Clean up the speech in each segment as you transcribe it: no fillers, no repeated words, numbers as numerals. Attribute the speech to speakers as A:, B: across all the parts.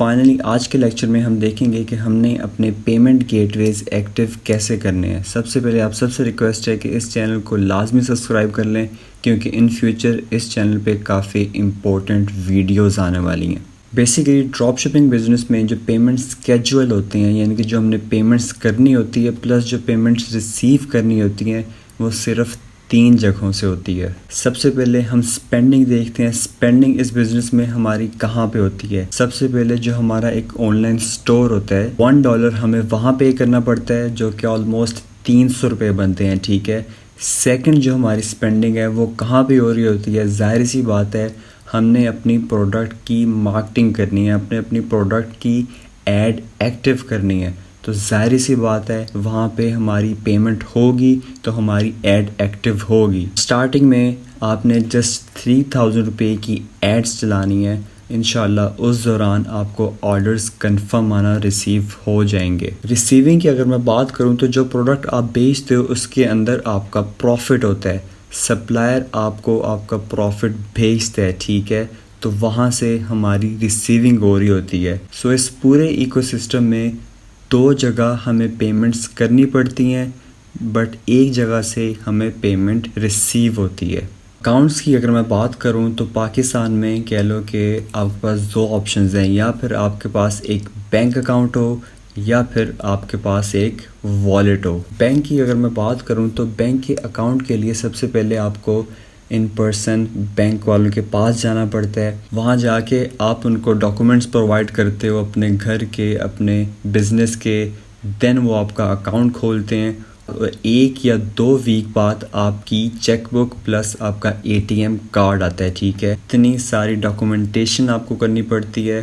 A: Finally آج کے lecture میں ہم دیکھیں گے کہ ہم نے اپنے پیمنٹ گیٹ ویز ایکٹیو کیسے کرنے ہیں۔ سب سے پہلے آپ سب سے ریکویسٹ ہے کہ اس چینل کو لازمی سبسکرائب کر لیں، کیونکہ ان فیوچر اس چینل پہ کافی امپورٹنٹ ویڈیوز آنے والی ہیں۔ بیسیکلی ڈراپ شپنگ بزنس میں جو پیمنٹس اسکیجول ہوتے ہیں، یعنی کہ جو ہم نے پیمنٹس کرنی ہوتی ہے پلس جو پیمنٹس ریسیو کرنی ہوتی ہیں، وہ صرف 3 جگہوں سے ہوتی ہے۔ سب سے پہلے ہم سپینڈنگ دیکھتے ہیں۔ سپینڈنگ اس بزنس میں ہماری کہاں پہ ہوتی ہے؟ سب سے پہلے جو ہمارا ایک آن لائن سٹور ہوتا ہے، $1 ہمیں وہاں پے کرنا پڑتا ہے، جو کہ آلموسٹ 300 روپے بنتے ہیں، ٹھیک ہے۔ سیکنڈ جو ہماری سپینڈنگ ہے وہ کہاں پہ ہو رہی ہوتی ہے؟ ظاہر سی بات ہے، ہم نے اپنی پروڈکٹ کی مارکیٹنگ کرنی ہے، اپنی پروڈکٹ کی ایڈ ایکٹیو کرنی ہے، تو ظاہر سی بات ہے وہاں پہ ہماری پیمنٹ ہوگی تو ہماری ایڈ ایکٹیو ہوگی۔ سٹارٹنگ میں آپ نے جسٹ 3000 روپے کی ایڈز چلانی ہے، انشاءاللہ اس دوران آپ کو آرڈرز کنفرم آنا ریسیو ہو جائیں گے۔ ریسیونگ کی اگر میں بات کروں تو جو پروڈکٹ آپ بیچتے ہو اس کے اندر آپ کا پروفٹ ہوتا ہے، سپلائر آپ کو آپ کا پروفٹ بھیجتا ہے، ٹھیک ہے، تو وہاں سے ہماری ریسیونگ ہو رہی ہوتی ہے۔ سو اس پورے ایکو سسٹم میں 2 جگہ ہمیں پیمنٹس کرنی پڑتی ہیں، بٹ ایک جگہ سے ہمیں پیمنٹ ریسیو ہوتی ہے۔ اکاؤنٹس کی اگر میں بات کروں تو پاکستان میں کہہ لو کہ آپ کے پاس 2 آپشنز ہیں، یا پھر آپ کے پاس ایک بینک اکاؤنٹ ہو یا پھر آپ کے پاس ایک والیٹ ہو۔ بینک کی اگر میں بات کروں تو بینک کے اکاؤنٹ کے لیے سب سے پہلے آپ کو ان پرسن بینک والوں کے پاس جانا پڑتا ہے۔ وہاں جا کے آپ ان کو ڈاکومنٹس پرووائڈ کرتے ہو اپنے گھر کے، اپنے بزنس کے، دین وہ آپ کا اکاؤنٹ کھولتے ہیں، اور 1 یا 2 ویک بعد آپ کی چیک بک پلس آپ کا ATM کارڈ آتا ہے، ٹھیک ہے۔ اتنی ساری ڈاکومنٹیشن آپ کو کرنی پڑتی ہے،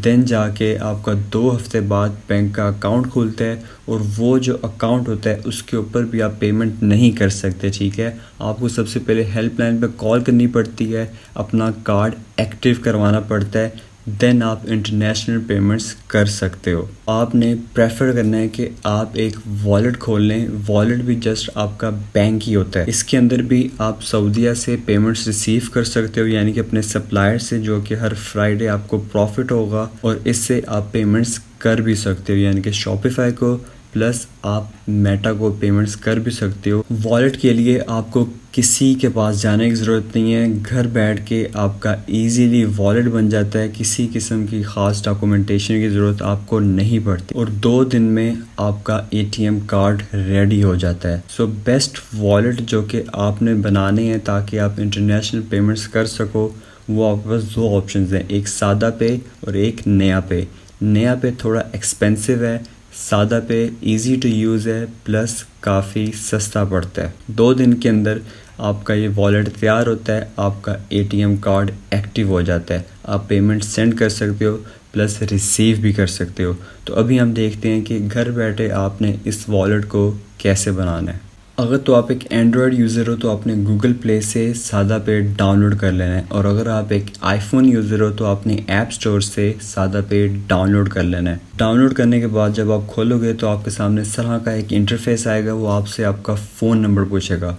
A: دین جا کے آپ کا 2 ہفتے بعد بینک کا اکاؤنٹ کھولتا ہے، اور وہ جو اکاؤنٹ ہوتا ہے اس کے اوپر بھی آپ پیمنٹ نہیں کر سکتے، ٹھیک ہے۔ آپ کو سب سے پہلے ہیلپ لائن پہ کال کرنی پڑتی ہے، اپنا کارڈ ایکٹیو کروانا پڑتا ہے، دین آپ انٹرنیشنل پیمنٹس کر سکتے ہو۔ آپ نے پریفر کرنا ہے کہ آپ ایک والیٹ کھول لیں۔ والیٹ بھی جسٹ آپ کا بینک ہی ہوتا ہے، اس کے اندر بھی آپ سعودیہ سے پیمنٹس ریسیو کر سکتے ہو، یعنی کہ اپنے سپلائر سے، جو کہ ہر فرائیڈے آپ کو پروفٹ ہوگا، اور اس سے آپ پیمنٹس کر بھی سکتے ہو، یعنی کہ شاپیفائی کو پلس آپ میٹا کو پیمنٹس کر بھی سکتے ہو۔ والیٹ کے لیے آپ کو کسی کے پاس جانے کی ضرورت نہیں ہے، گھر بیٹھ کے آپ کا ایزیلی والیٹ بن جاتا ہے، کسی قسم کی خاص ڈاکومنٹیشن کی ضرورت آپ کو نہیں پڑتی، اور 2 دن میں آپ کا ATM کارڈ ریڈی ہو جاتا ہے۔ سو بیسٹ والیٹ جو کہ آپ نے بنانے ہیں تاکہ آپ انٹرنیشنل پیمنٹس کر سکو، وہ آپ کے پاس 2 آپشنز ہیں، ایک سادہ پے اور ایک نیا پے۔ نیا پے تھوڑا ایکسپینسو ہے، سادہ پے ایزی ٹو یوز ہے، پلس کافی سستا پڑتا ہے۔ 2 دن کے اندر آپ کا یہ والیٹ تیار ہوتا ہے، آپ کا ATM کارڈ ایکٹیو ہو جاتا ہے، آپ پیمنٹ سینڈ کر سکتے ہو پلس ریسیو بھی کر سکتے ہو۔ تو ابھی ہم دیکھتے ہیں کہ گھر بیٹھے آپ نے اس والیٹ کو کیسے بنانا ہے۔ اگر تو آپ ایک اینڈرائڈ یوزر ہو تو آپ نے گوگل پلے سے سادہ پے ڈاؤن لوڈ کر لینا ہے، اور اگر آپ ایک آئی فون یوزر ہو تو آپ نے ایپ سٹور سے سادہ پے ڈاؤن لوڈ کر لینا ہے۔ ڈاؤن لوڈ کرنے کے بعد جب آپ کھولو گے تو آپ کے سامنے اس طرح کا ایک انٹرفیس آئے گا، وہ آپ سے آپ کا فون نمبر پوچھے گا،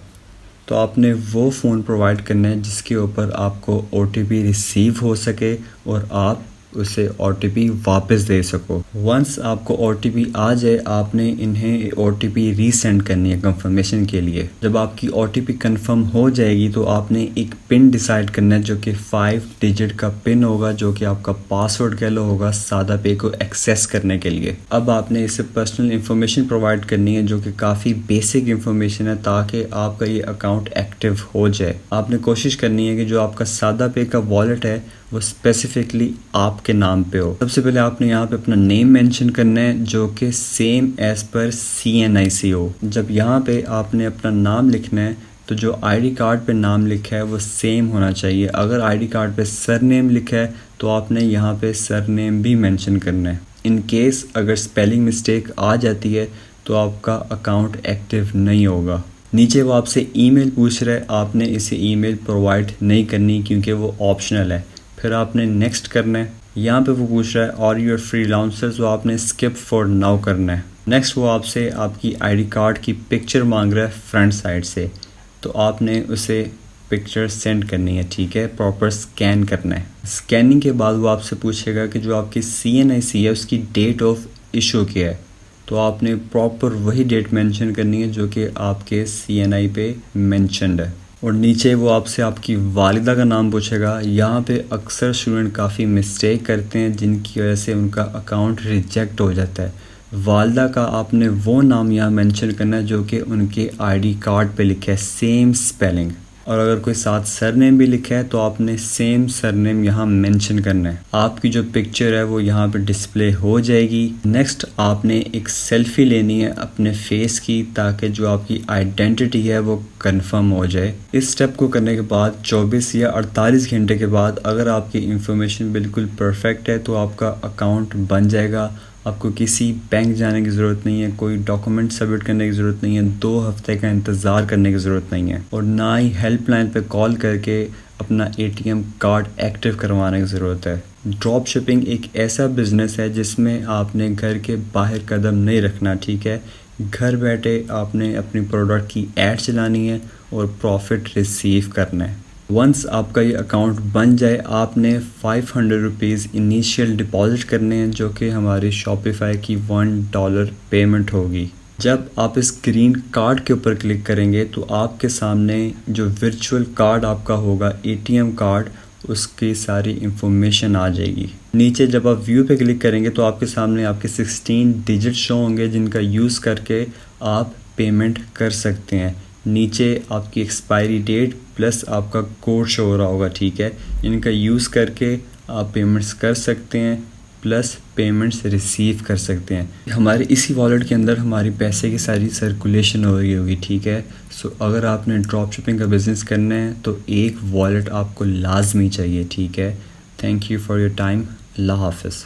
A: تو آپ نے وہ فون پرووائڈ کرنا ہے جس کے اوپر آپ کو OTP ریسیو ہو سکے اور آپ اسے OTP واپس دے سکو۔ ونس آپ کو OTP آ جائے، آپ نے انہیں OTP ری سینڈ کرنی ہے کنفرمیشن کے لیے۔ جب آپ کی OTP کنفرم ہو جائے گی تو آپ نے ایک پن ڈیسائیڈ کرنا ہے، جو کہ 5 ڈیجٹ کا پن ہوگا، جو کہ آپ کا پاسورڈ کہہ لو ہوگا سادہ پے کو ایکسیس کرنے کے لیے۔ اب آپ نے اسے پرسنل انفارمیشن پرووائڈ کرنی ہے، جو کہ کافی بیسک انفارمیشن ہے، تاکہ آپ کا یہ اکاؤنٹ ایکٹیو ہو جائے۔ آپ نے کوشش کرنی ہے کہ جو آپ کا سادہ پے کا والیٹ ہے وہ اسپیسیفکلی آپ کے نام پہ ہو۔ سب سے پہلے آپ نے یہاں پہ اپنا نیم مینشن کرنا ہے، جو کہ سیم ایز پر CNIC ہو۔ جب یہاں پہ آپ نے اپنا نام لکھنا ہے تو جو ID کارڈ پہ نام لکھا ہے وہ سیم ہونا چاہیے۔ اگر ID کارڈ پہ سر نیم لکھا ہے تو آپ نے یہاں پہ سر نیم بھی مینشن کرنا ہے۔ ان کیس اگر اسپیلنگ مسٹیک آ جاتی ہے تو آپ کا اکاؤنٹ ایکٹیو نہیں ہوگا۔ نیچے وہ آپ سے ای میل پوچھ رہا ہے، آپ نے اسے ای میل پرووائڈ نہیں کرنی کیونکہ وہ آپشنل ہے۔ پھر آپ نے نیکسٹ کرنا ہے۔ یہاں پہ وہ پوچھ رہا ہے اور یور فری لانسرز، وہ آپ نے اسکپ فار ناؤ کرنا ہے۔ نیکسٹ وہ آپ سے آپ کی ID کارڈ کی پکچر مانگ رہا ہے فرنٹ سائڈ سے، تو آپ نے اسے پکچر سینڈ کرنی ہے، ٹھیک ہے، پراپر اسکین کرنا ہے۔ اسکیننگ کے بعد وہ آپ سے پوچھے گا کہ جو آپ کی CNIC ہے اس کی ڈیٹ آف ایشو کیا ہے، تو آپ نے پراپر وہی ڈیٹ مینشن کرنی ہے جو کہ آپ کے CNI پہ مینشنڈ ہے۔ اور نیچے وہ آپ سے آپ کی والدہ کا نام پوچھے گا۔ یہاں پہ اکثر اسٹوڈنٹ کافی مسٹیک کرتے ہیں جن کی وجہ سے ان کا اکاؤنٹ ریجیکٹ ہو جاتا ہے۔ والدہ کا آپ نے وہ نام یہاں مینشن کرنا ہے جو کہ ان کے ID کارڈ پہ لکھا ہے، سیم سپیلنگ، اور اگر کوئی ساتھ سر نیم بھی لکھا ہے تو آپ نے سیم سر نیم یہاں مینشن کرنا ہے۔ آپ کی جو پکچر ہے وہ یہاں پہ ڈسپلے ہو جائے گی۔ نیکسٹ آپ نے ایک سیلفی لینی ہے اپنے فیس کی تاکہ جو آپ کی آئیڈینٹی ہے وہ کنفرم ہو جائے۔ اس سٹیپ کو کرنے کے بعد 24 یا 48 گھنٹے کے بعد اگر آپ کی انفارمیشن بالکل پرفیکٹ ہے تو آپ کا اکاؤنٹ بن جائے گا۔ آپ کو کسی بینک جانے کی ضرورت نہیں ہے، کوئی ڈاکومنٹ سبمٹ کرنے کی ضرورت نہیں ہے، 2 ہفتے کا انتظار کرنے کی ضرورت نہیں ہے، اور نہ ہی ہیلپ لائن پہ کال کر کے اپنا ATM کارڈ ایکٹیو کروانے کی ضرورت ہے۔ ڈراپ شپنگ ایک ایسا بزنس ہے جس میں آپ نے گھر کے باہر قدم نہیں رکھنا، ٹھیک ہے، گھر بیٹھے آپ نے اپنی پروڈکٹ کی ایڈ چلانی ہے اور پروفٹ ریسیو کرنا ہے۔ ونس آپ کا یہ اکاؤنٹ بن جائے آپ نے 500 روپیز انیشیل ڈپازٹ کرنے ہیں جو کہ ہماری شاپیفائی کی $1 پیمنٹ ہوگی۔ جب آپ اس گرین کارڈ کے اوپر کلک کریں گے تو آپ کے سامنے جو ورچوئل کارڈ آپ کا ہوگا ATM کارڈ، اس کی ساری انفارمیشن آ جائے گی۔ نیچے جب آپ ویو پہ کلک کریں گے تو آپ کے سامنے آپ کے 16 ڈیجٹ شو ہوں گے جن کا یوز کر کے آپ پیمنٹ کر سکتے ہیں۔ نیچے آپ کی ایکسپائری ڈیٹ پلس آپ کا کوڈ شو ہو رہا ہوگا، ٹھیک ہے، ان کا یوز کر کے آپ پیمنٹس کر سکتے ہیں پلس پیمنٹس ریسیو کر سکتے ہیں۔ ہمارے اسی والیٹ کے اندر ہماری پیسے کی ساری سرکولیشن ہو رہی ہوگی، ٹھیک ہے۔ سو اگر آپ نے ڈراپ شپنگ کا بزنس کرنا ہے تو ایک والیٹ آپ کو لازمی چاہیے، ٹھیک ہے۔ Thank you for your time. اللہ حافظ۔